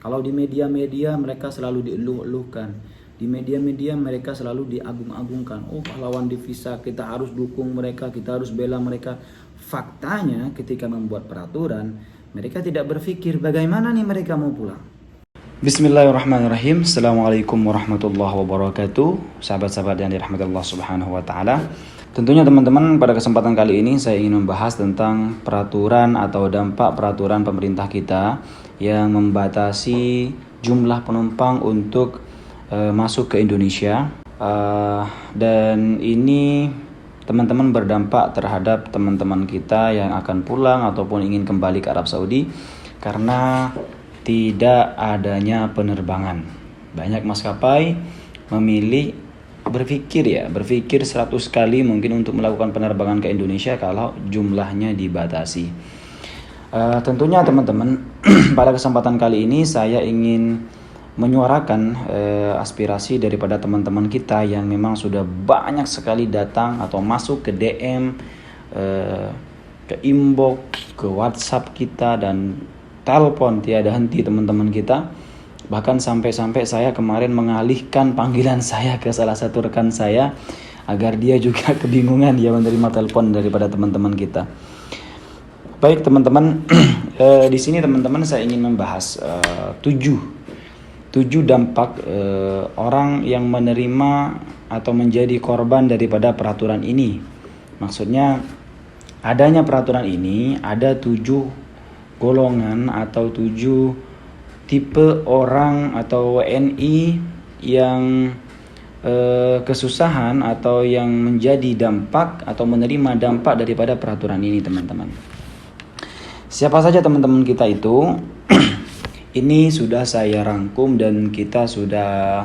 Kalau di media-media mereka selalu dieluh-elukan. Di media-media mereka selalu diagung-agungkan. Oh, pahlawan divisa, kita harus dukung mereka, kita harus bela mereka. Faktanya ketika membuat peraturan, mereka tidak berpikir bagaimana nih mereka mau pulang. Bismillahirrahmanirrahim. Assalamualaikum warahmatullahi wabarakatuh. Sahabat-sahabat yang dirahmati Allah Subhanahu wa taala. Tentunya teman-teman, pada kesempatan kali ini saya ingin membahas tentang peraturan atau dampak peraturan pemerintah kita yang membatasi jumlah penumpang untuk masuk ke Indonesia. Dan ini teman-teman berdampak terhadap teman-teman kita yang akan pulang ataupun ingin kembali ke Arab Saudi karena tidak adanya penerbangan. Banyak maskapai memilih berpikir 100 kali mungkin untuk melakukan penerbangan ke Indonesia kalau jumlahnya dibatasi. Tentunya teman-teman, pada kesempatan kali ini saya ingin menyuarakan aspirasi daripada teman-teman kita yang memang sudah banyak sekali datang atau masuk ke DM, ke inbox, ke WhatsApp kita dan telepon tiada henti teman-teman kita. Bahkan sampai-sampai saya kemarin mengalihkan panggilan saya ke salah satu rekan saya agar dia juga kebingungan dia menerima telepon daripada teman-teman kita. Baik teman-teman, di sini teman-teman saya ingin membahas 7 dampak orang yang menerima atau menjadi korban daripada peraturan ini. Maksudnya adanya peraturan ini ada 7 golongan atau 7 tipe orang atau WNI yang kesusahan atau yang menjadi dampak atau menerima dampak daripada peraturan ini teman-teman. Siapa saja teman-teman kita itu? Ini sudah saya rangkum dan kita sudah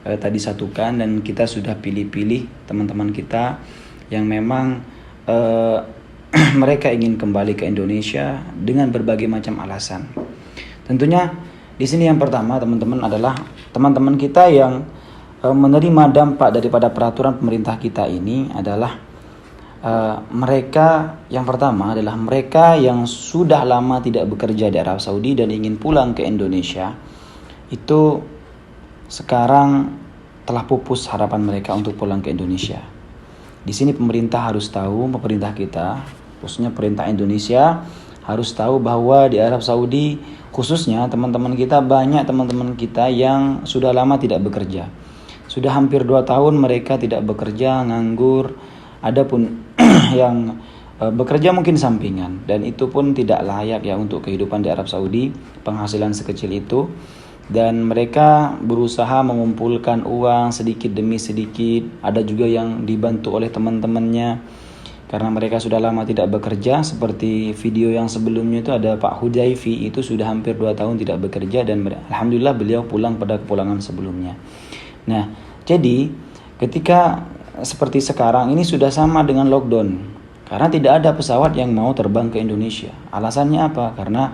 tadi satukan dan kita sudah pilih-pilih teman-teman kita yang memang mereka ingin kembali ke Indonesia dengan berbagai macam alasan. Tentunya di sini yang pertama teman-teman adalah teman-teman kita yang menerima dampak daripada peraturan pemerintah kita ini adalah mereka yang pertama adalah mereka yang sudah lama tidak bekerja di Arab Saudi dan ingin pulang ke Indonesia. Itu sekarang telah pupus harapan mereka untuk pulang ke Indonesia. Di sini pemerintah harus tahu, pemerintah kita, khususnya pemerintah Indonesia harus tahu bahwa di Arab Saudi khususnya teman-teman kita banyak teman-teman kita yang sudah lama tidak bekerja. Sudah hampir 2 tahun mereka tidak bekerja, nganggur. Adapun yang bekerja mungkin sampingan dan itu pun tidak layak ya untuk kehidupan di Arab Saudi, penghasilan sekecil itu. Dan mereka berusaha mengumpulkan uang sedikit demi sedikit. Ada juga yang dibantu oleh teman-temannya karena mereka sudah lama tidak bekerja. Seperti video yang sebelumnya itu ada Pak Hudayfi, itu sudah hampir 2 tahun tidak bekerja dan alhamdulillah beliau pulang pada kepulangan sebelumnya. Nah, jadi ketika seperti sekarang ini sudah sama dengan lockdown karena tidak ada pesawat yang mau terbang ke Indonesia. Alasannya apa? Karena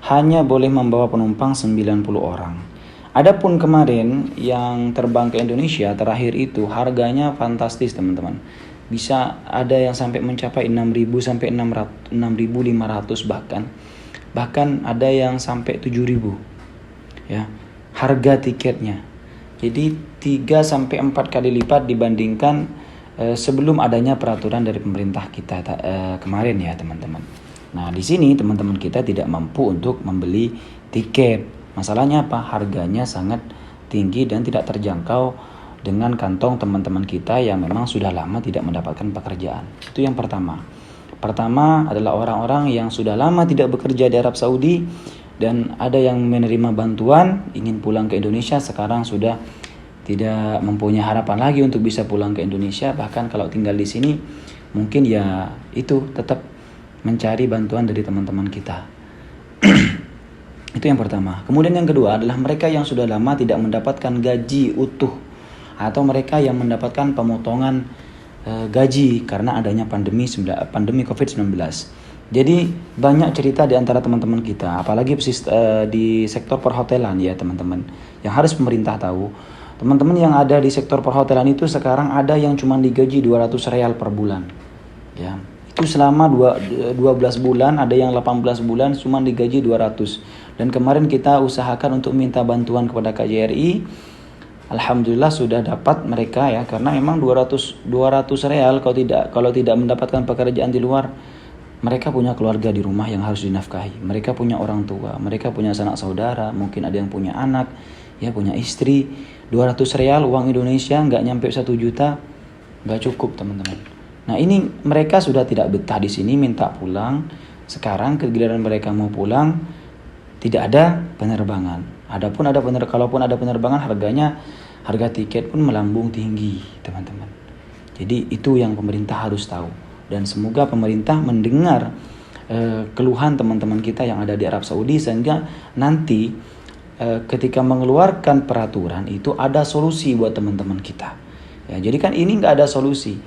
hanya boleh membawa penumpang 90 orang. Adapun kemarin yang terbang ke Indonesia terakhir itu harganya fantastis teman-teman. Bisa ada yang sampai mencapai 6.000 sampai 6.500 bahkan ada yang sampai 7.000 ya harga tiketnya. Jadi 3 sampai 4 kali lipat dibandingkan sebelum adanya peraturan dari pemerintah kita kemarin ya teman-teman. Nah, di sini teman-teman kita tidak mampu untuk membeli tiket. Masalahnya apa? Harganya sangat tinggi dan tidak terjangkau dengan kantong teman-teman kita yang memang sudah lama tidak mendapatkan pekerjaan. Itu yang pertama. Pertama adalah orang-orang yang sudah lama tidak bekerja di Arab Saudi dan ada yang menerima bantuan ingin pulang ke Indonesia, sekarang sudah tidak mempunyai harapan lagi untuk bisa pulang ke Indonesia. Bahkan kalau tinggal di sini mungkin ya itu tetap mencari bantuan dari teman-teman kita. Itu yang pertama. Kemudian yang kedua adalah mereka yang sudah lama tidak mendapatkan gaji utuh atau mereka yang mendapatkan pemotongan gaji karena adanya pandemi COVID-19. Jadi banyak cerita di antara teman-teman kita, apalagi di sektor perhotelan ya teman-teman, yang harus pemerintah tahu. Teman-teman yang ada di sektor perhotelan itu sekarang ada yang cuma digaji 200 real per bulan. Ya, itu selama 12 bulan, ada yang 18 bulan cuma digaji 200. Dan kemarin kita usahakan untuk minta bantuan kepada KJRI. Alhamdulillah sudah dapat mereka ya, karena memang 200 real kalau tidak mendapatkan pekerjaan di luar, mereka punya keluarga di rumah yang harus dinafkahi. Mereka punya orang tua, mereka punya sanak saudara, mungkin ada yang punya anak, ya punya istri. 200 real uang Indonesia nggak nyampe 1 juta, nggak cukup teman-teman. Nah ini mereka sudah tidak betah di sini, minta pulang. Sekarang giliran mereka mau pulang, tidak ada penerbangan. Kalaupun ada penerbangan, harga tiket pun melambung tinggi teman-teman. Jadi itu yang pemerintah harus tahu. Dan semoga pemerintah mendengar keluhan teman-teman kita yang ada di Arab Saudi, sehingga nanti ketika mengeluarkan peraturan itu ada solusi buat teman-teman kita. Ya, jadi kan ini nggak ada solusi.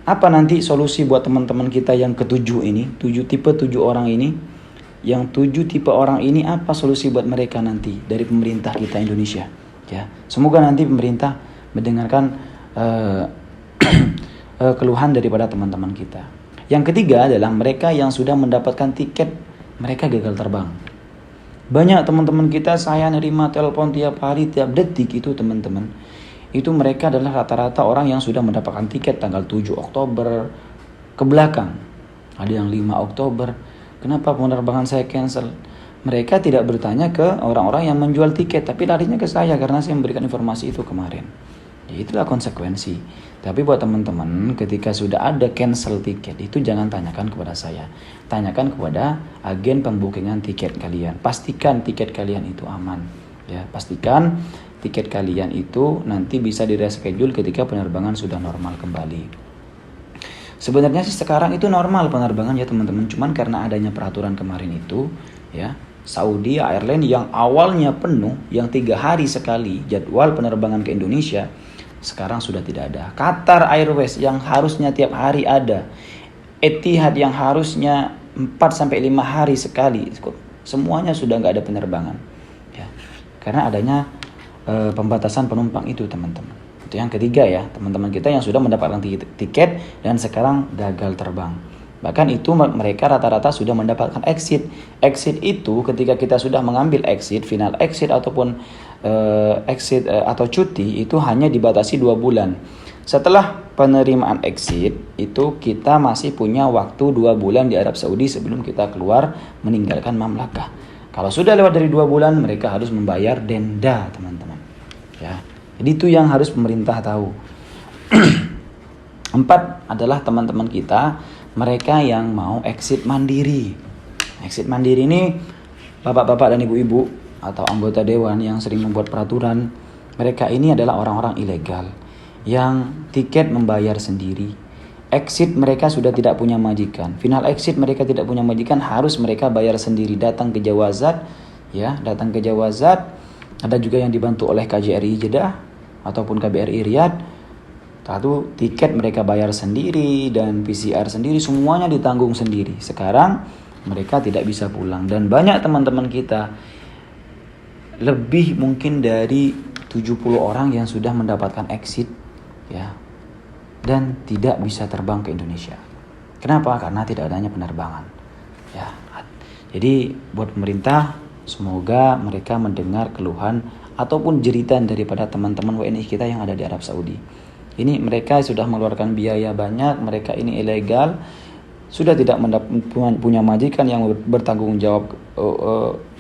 Apa nanti solusi buat teman-teman kita yang ketujuh ini, 7 orang ini? Yang 7 tipe orang ini apa solusi buat mereka nanti dari pemerintah kita Indonesia? Ya, semoga nanti pemerintah mendengarkan keluhan daripada teman-teman kita. Yang ketiga adalah mereka yang sudah mendapatkan tiket, mereka gagal terbang. Banyak teman-teman kita, saya nerima telepon tiap hari, tiap detik itu teman-teman. Itu mereka adalah rata-rata orang yang sudah mendapatkan tiket tanggal 7 Oktober ke belakang. Ada yang 5 Oktober. Kenapa penerbangan saya cancel? Mereka tidak bertanya ke orang-orang yang menjual tiket, tapi larinya ke saya karena saya memberikan informasi itu kemarin. Ya, itulah konsekuensi. Tapi buat teman-teman, ketika sudah ada cancel tiket, itu jangan tanyakan kepada saya. Tanyakan kepada agen pembookingan tiket kalian. Pastikan tiket kalian itu aman. Ya, pastikan tiket kalian itu nanti bisa di-reschedule ketika penerbangan sudah normal kembali. Sebenarnya sih sekarang itu normal penerbangan ya teman-teman, cuman karena adanya peraturan kemarin itu ya, Saudi Airlines yang awalnya penuh, yang 3 hari sekali jadwal penerbangan ke Indonesia, sekarang sudah tidak ada. Qatar Airways yang harusnya tiap hari ada, Etihad yang harusnya 4-5 hari sekali, semuanya sudah nggak ada penerbangan ya, karena adanya pembatasan penumpang itu teman-teman. Itu yang ketiga ya, teman-teman kita yang sudah mendapatkan tiket dan sekarang gagal terbang. Bahkan itu mereka rata-rata sudah mendapatkan exit. Exit itu ketika kita sudah mengambil exit, final exit ataupun exit atau cuti itu hanya dibatasi 2 bulan. Setelah penerimaan exit itu kita masih punya waktu 2 bulan di Arab Saudi sebelum kita keluar meninggalkan mamlakah. Kalau sudah lewat dari 2 bulan, mereka harus membayar denda, teman-teman. Ya, jadi itu yang harus pemerintah tahu. 4 adalah teman-teman kita, mereka yang mau exit mandiri. Exit mandiri ini bapak-bapak dan ibu-ibu atau anggota dewan yang sering membuat peraturan. Mereka ini adalah orang-orang ilegal yang tiket membayar sendiri. Exit mereka sudah tidak punya majikan. Final exit mereka tidak punya majikan, harus mereka bayar sendiri. Datang ke Jawazat, ya, datang ke Jawazat. Ada juga yang dibantu oleh KJRI Jeddah ataupun KBRI Riyadh. Lalu tiket mereka bayar sendiri dan PCR sendiri, semuanya ditanggung sendiri. Sekarang mereka tidak bisa pulang dan banyak teman-teman kita, lebih mungkin dari 70 orang yang sudah mendapatkan exit, ya, dan tidak bisa terbang ke Indonesia. Kenapa? Karena tidak adanya penerbangan. Ya. Jadi buat pemerintah, semoga mereka mendengar keluhan ataupun jeritan daripada teman-teman WNI kita yang ada di Arab Saudi. Ini mereka sudah mengeluarkan biaya banyak, mereka ini ilegal, sudah tidak punya majikan yang bertanggung jawab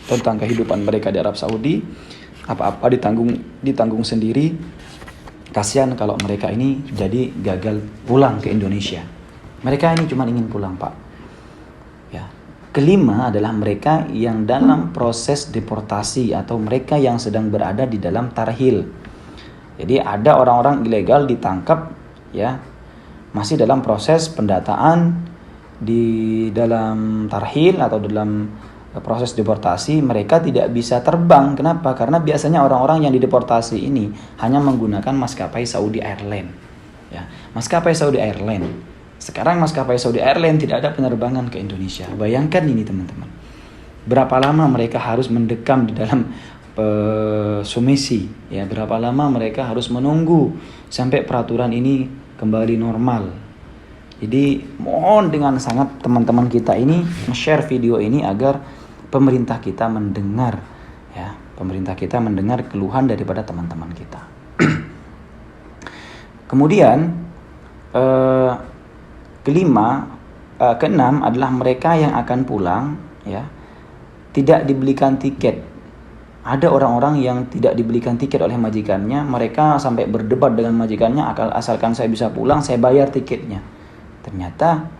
tentang kehidupan mereka di Arab Saudi. Apa-apa ditanggung sendiri. Kasihan kalau mereka ini jadi gagal pulang ke Indonesia. Mereka ini cuma ingin pulang, Pak. Ya. Kelima adalah mereka yang dalam proses deportasi atau mereka yang sedang berada di dalam tarhil. Jadi ada orang-orang ilegal ditangkap, ya, masih dalam proses pendataan di dalam tarhil atau dalam proses deportasi, mereka tidak bisa terbang. Kenapa? Karena biasanya orang-orang yang dideportasi ini hanya menggunakan maskapai Saudi Airlines. Ya, maskapai Saudi Airlines. Sekarang maskapai Saudi Airlines tidak ada penerbangan ke Indonesia. Bayangkan ini teman-teman. Berapa lama mereka harus mendekam di dalam sumisi? Ya, berapa lama mereka harus menunggu sampai peraturan ini kembali normal. Jadi mohon dengan sangat teman-teman kita ini share video ini agar pemerintah kita mendengar, ya, pemerintah kita mendengar keluhan daripada teman-teman kita. Kemudian keenam adalah mereka yang akan pulang, ya, tidak dibelikan tiket. Ada orang-orang yang tidak dibelikan tiket oleh majikannya, mereka sampai berdebat dengan majikannya, asalkan saya bisa pulang, saya bayar tiketnya. Ternyata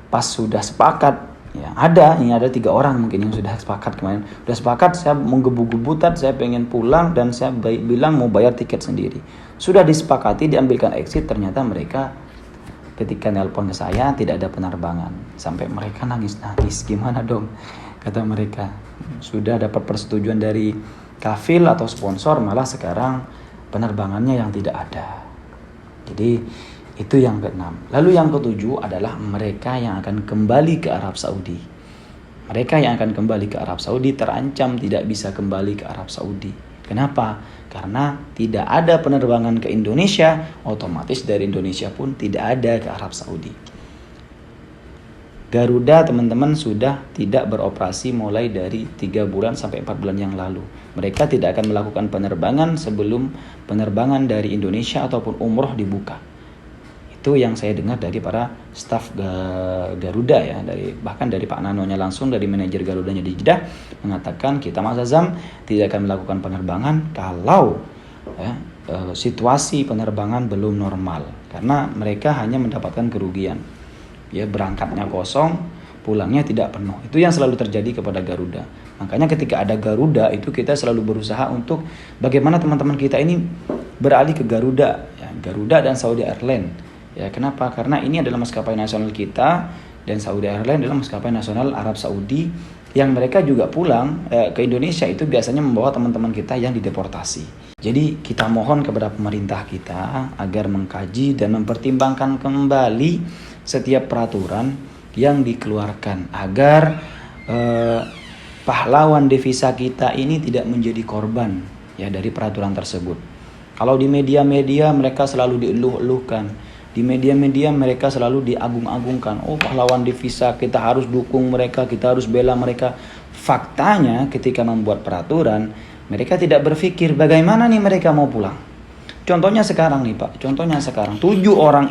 pas sudah sepakat, ya, ini ada 3 orang mungkin yang sudah sepakat kemarin, sudah sepakat saya menggebu-gebutan, saya pengen pulang dan saya bilang mau bayar tiket sendiri. Sudah disepakati diambilkan exit, ternyata mereka ketika nelpon ke saya tidak ada penerbangan, sampai mereka nangis-nangis. Gimana dong, kata mereka, sudah dapat persetujuan dari kafil atau sponsor, malah sekarang penerbangannya yang tidak ada. Jadi itu yang ke-6. Lalu yang ke-7 adalah mereka yang akan kembali ke Arab Saudi. Mereka yang akan kembali ke Arab Saudi terancam tidak bisa kembali ke Arab Saudi. Kenapa? Karena tidak ada penerbangan ke Indonesia, otomatis dari Indonesia pun tidak ada ke Arab Saudi. Garuda teman-teman sudah tidak beroperasi mulai dari 3 bulan sampai 4 bulan yang lalu. Mereka tidak akan melakukan penerbangan sebelum penerbangan dari Indonesia ataupun umroh dibuka. Itu yang saya dengar dari para staf Garuda, ya, bahkan dari Pak Nanonya langsung, dari manajer Garudanya di Jeddah, mengatakan kita Mas Azam tidak akan melakukan penerbangan kalau, ya, situasi penerbangan belum normal, karena mereka hanya mendapatkan kerugian. Ya, berangkatnya kosong, pulangnya tidak penuh. Itu yang selalu terjadi kepada Garuda. Makanya ketika ada Garuda itu kita selalu berusaha untuk bagaimana teman-teman kita ini beralih ke Garuda, ya, Garuda dan Saudi Airlines. Ya, kenapa? Karena ini adalah maskapai nasional kita dan Saudi Airlines adalah maskapai nasional Arab Saudi yang mereka juga pulang ke Indonesia itu biasanya membawa teman-teman kita yang dideportasi. Jadi kita mohon kepada pemerintah kita agar mengkaji dan mempertimbangkan kembali setiap peraturan yang dikeluarkan agar pahlawan devisa kita ini tidak menjadi korban, ya, dari peraturan tersebut. Kalau di media-media mereka selalu dieluh-eluhkan, di media-media mereka selalu diagung-agungkan. Oh, pahlawan devisa, kita harus dukung mereka, kita harus bela mereka. Faktanya ketika membuat peraturan, mereka tidak berpikir bagaimana nih mereka mau pulang. Contohnya sekarang nih Pak, 7 orang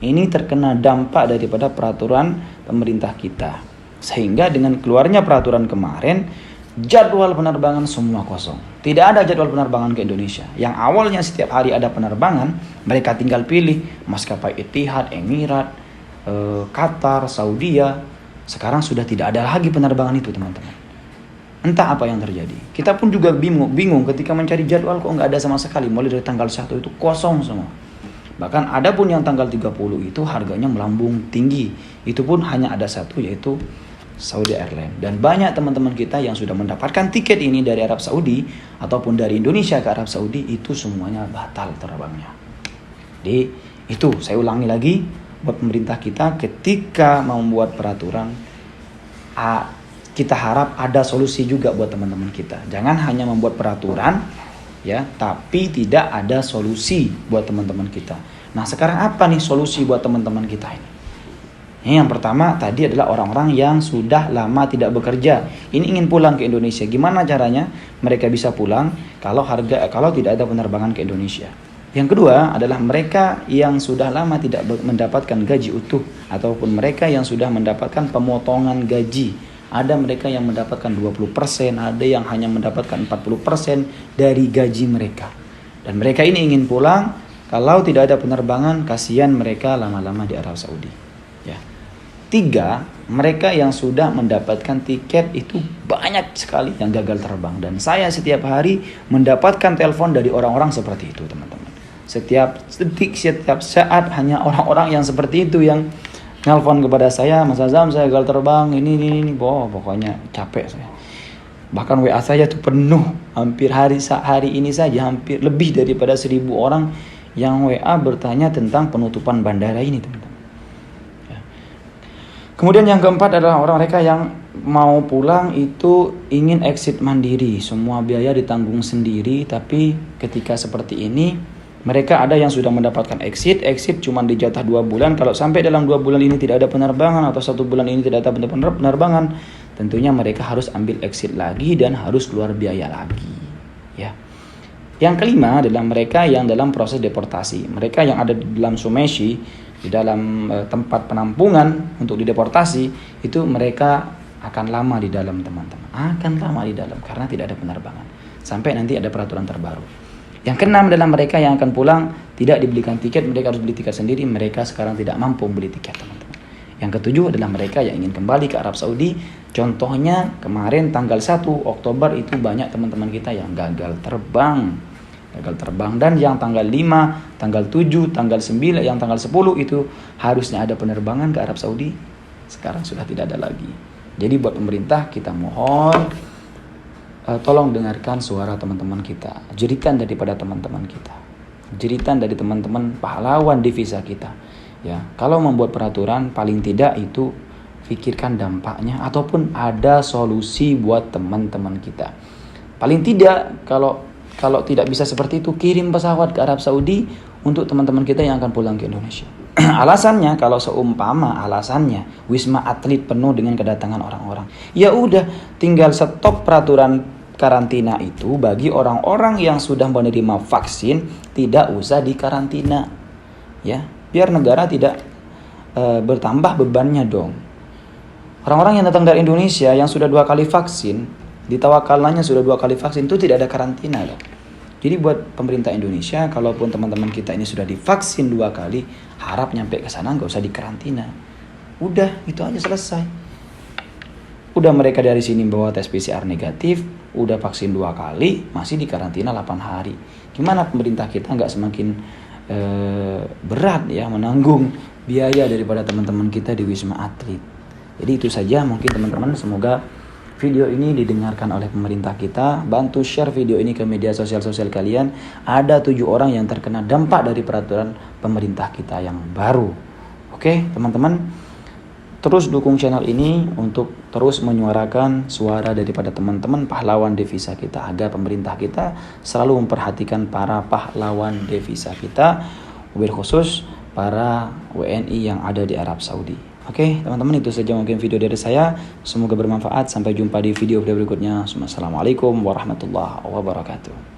ini terkena dampak daripada peraturan pemerintah kita. Sehingga dengan keluarnya peraturan kemarin, jadwal penerbangan semua kosong. Tidak ada jadwal penerbangan ke Indonesia. Yang awalnya setiap hari ada penerbangan, mereka tinggal pilih maskapai Etihad, Emirat, Qatar, Saudia. Sekarang sudah tidak ada lagi penerbangan itu, teman-teman. Entah apa yang terjadi. Kita pun juga bingung ketika mencari jadwal, kok nggak ada sama sekali. Mulai dari tanggal 1 itu kosong semua. Bahkan ada pun yang tanggal 30 itu harganya melambung tinggi. Itu pun hanya ada satu, yaitu Saudi Airlines. Dan banyak teman-teman kita yang sudah mendapatkan tiket ini dari Arab Saudi ataupun dari Indonesia ke Arab Saudi, itu semuanya batal terbangnya. Jadi itu saya ulangi lagi buat pemerintah kita, ketika membuat peraturan, kita harap ada solusi juga buat teman-teman kita. Jangan hanya membuat peraturan, ya, tapi tidak ada solusi buat teman-teman kita. Nah, sekarang apa nih solusi buat teman-teman kita ini? Yang pertama tadi adalah orang-orang yang sudah lama tidak bekerja. Ini ingin pulang ke Indonesia. Gimana caranya mereka bisa pulang kalau tidak ada penerbangan ke Indonesia? Yang kedua adalah mereka yang sudah lama tidak mendapatkan gaji utuh ataupun mereka yang sudah mendapatkan pemotongan gaji. Ada mereka yang mendapatkan 20%, ada yang hanya mendapatkan 40% dari gaji mereka. Dan mereka ini ingin pulang, kalau tidak ada penerbangan, kasihan mereka lama-lama di Arab Saudi. 3, mereka yang sudah mendapatkan tiket itu banyak sekali yang gagal terbang. Dan saya setiap hari mendapatkan telepon dari orang-orang seperti itu, teman-teman. Setiap detik, setiap saat hanya orang-orang yang seperti itu yang nelpon kepada saya, Mas Azam saya gagal terbang, ini. Pokoknya capek saya. Bahkan WA saya tuh penuh, hampir hari ini saja hampir lebih daripada 1.000 orang yang WA bertanya tentang penutupan bandara ini, teman-teman. Kemudian yang keempat adalah orang mereka yang mau pulang itu ingin exit mandiri. Semua biaya ditanggung sendiri, tapi ketika seperti ini, mereka ada yang sudah mendapatkan exit cuma dijatah 2 bulan. Kalau sampai dalam 2 bulan ini tidak ada penerbangan atau 1 bulan ini tidak ada penerbangan, tentunya mereka harus ambil exit lagi dan harus keluar biaya lagi, ya. Yang kelima adalah mereka yang dalam proses deportasi. Mereka yang ada di dalam Sumeshi, di dalam tempat penampungan untuk dideportasi, itu mereka akan lama di dalam, teman-teman. Akan lama di dalam karena tidak ada penerbangan. Sampai nanti ada peraturan terbaru. Yang keenam adalah mereka yang akan pulang tidak dibelikan tiket, mereka harus beli tiket sendiri. Mereka sekarang tidak mampu beli tiket, teman-teman. Yang ketujuh adalah mereka yang ingin kembali ke Arab Saudi. Contohnya kemarin tanggal 1 Oktober itu banyak teman-teman kita yang gagal terbang. Dan yang tanggal 5, tanggal 7, tanggal 9, yang tanggal 10 itu harusnya ada penerbangan ke Arab Saudi. Sekarang sudah tidak ada lagi. Jadi buat pemerintah kita mohon tolong dengarkan suara teman-teman kita, jeritan daripada teman-teman kita, jeritan dari teman-teman pahlawan devisa kita. Ya, kalau membuat peraturan paling tidak itu pikirkan dampaknya ataupun ada solusi buat teman-teman kita. Paling tidak kalau tidak bisa seperti itu, kirim pesawat ke Arab Saudi untuk teman-teman kita yang akan pulang ke Indonesia. Alasannya, kalau seumpama alasannya Wisma Atlet penuh dengan kedatangan orang-orang, ya udah tinggal stop peraturan karantina itu bagi orang-orang yang sudah menerima vaksin, tidak usah dikarantina, ya, biar negara tidak bertambah bebannya dong. Orang-orang yang datang dari Indonesia yang sudah 2 kali vaksin, ditawakalnya sudah 2 kali vaksin, itu tidak ada karantina loh. Jadi buat pemerintah Indonesia, kalaupun teman-teman kita ini sudah divaksin 2 kali, harap nyampe ke sana nggak usah dikarantina. Udah, itu aja selesai. Udah mereka dari sini bawa tes PCR negatif, udah vaksin 2 kali, masih dikarantina 8 hari. Gimana pemerintah kita nggak semakin berat ya menanggung biaya daripada teman-teman kita di Wisma Atlet. Jadi itu saja mungkin teman-teman, semoga video ini didengarkan oleh pemerintah kita. Bantu share video ini ke media sosial kalian. Ada 7 orang yang terkena dampak dari peraturan pemerintah kita yang baru. Oke, teman-teman, terus dukung channel ini untuk terus menyuarakan suara daripada teman-teman pahlawan devisa kita, agar pemerintah kita selalu memperhatikan para pahlawan devisa kita, wabil khusus para WNI yang ada di Arab Saudi. Oke, teman-teman, itu saja mungkin video dari saya. Semoga bermanfaat. Sampai jumpa di video berikutnya. Assalamualaikum warahmatullahi wabarakatuh.